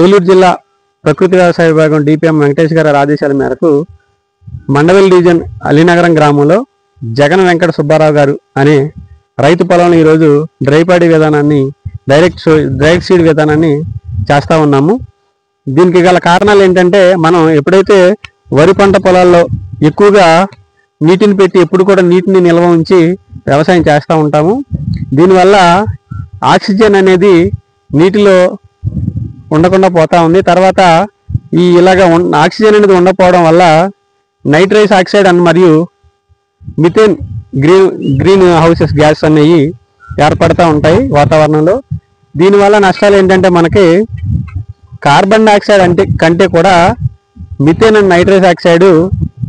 ఏలూరు జిల్లా ప్రకృతి వ్యవసాయ విభాగం డిపిఎం వెంకటేష్ గారి ఆదేశాల మేరకు మండవెల్ డివిజన్ అలీనగరం గ్రామంలో జగన్ వెంకట సుబ్బారావు గారు అనే రైతు పొలంలో ఈరోజు డ్రై ప్యాడీ విధానాన్ని డైరెక్ట్ సీడ్ విధానాన్ని చేస్తూ ఉన్నాము. దీనికి గల కారణాలు ఏంటంటే, మనం ఎప్పుడైతే వరి పంట పొలాల్లో ఎక్కువగా నీటిని పెట్టి ఎప్పుడు కూడా నీటిని నిల్వ ఉంచి వ్యవసాయం చేస్తూ ఉంటాము. దీనివల్ల ఆక్సిజన్ అనేది నీటిలో ఉండకుండా పోతా ఉంది. తర్వాత ఆక్సిజన్ అనేది ఉండకపోవడం వల్ల నైట్రస్ ఆక్సైడ్ మరియు మిథేన్ గ్రీన్ హౌసెస్ గ్యాస్ అనేవి ఏర్పడుతూ ఉంటాయి వాతావరణంలో. దీనివల్ల నష్టాలు ఏంటంటే, మనకి కార్బన్ డైఆక్సైడ్ కంటే కూడా మిథేన్ అండ్ నైట్రస్ ఆక్సైడ్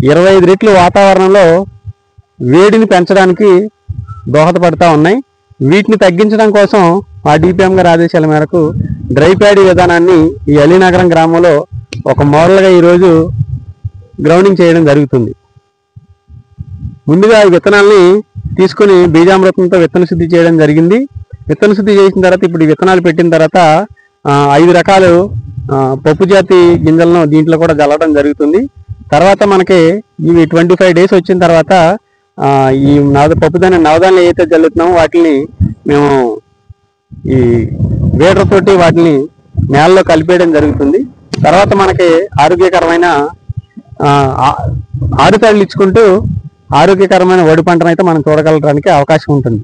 25 రెట్లు వాతావరణంలో వేడిని పెంచడానికి దోహదపడుతూ ఉన్నాయి. వీటిని తగ్గించడం కోసం ఆ డిపిఎం గారి ఆదేశాల మేరకు డ్రై ప్యాడీ విధానాన్ని ఈ అలీనగరం గ్రామంలో ఒక మోడల్గా ఈరోజు గ్రౌండింగ్ చేయడం జరుగుతుంది. ముందుగా ఈ విత్తనాలని తీసుకుని బీజామృతంతో విత్తన శుద్ధి చేయడం జరిగింది. విత్తన శుద్ధి చేసిన తర్వాత ఇప్పుడు ఈ విత్తనాలు పెట్టిన తర్వాత 5 రకాలు పప్పు జాతి గింజలను దీంట్లో కూడా జల్లడం జరుగుతుంది. తర్వాత మనకి ఇవి 25 డేస్ వచ్చిన తర్వాత ఈ నవధాన్యాలు ఏదైతే జల్లుతున్నామో వాటిని మేము ఈ వేడర్తోటి వాటిని నేలలో కలిపేయడం జరుగుతుంది. తర్వాత మనకి ఆరోగ్యకరమైన ఆరుతడులు ఇచ్చుకుంటూ ఆరోగ్యకరమైన వరి పంటనైతే మనం చూడగలడానికి అవకాశం ఉంటుంది.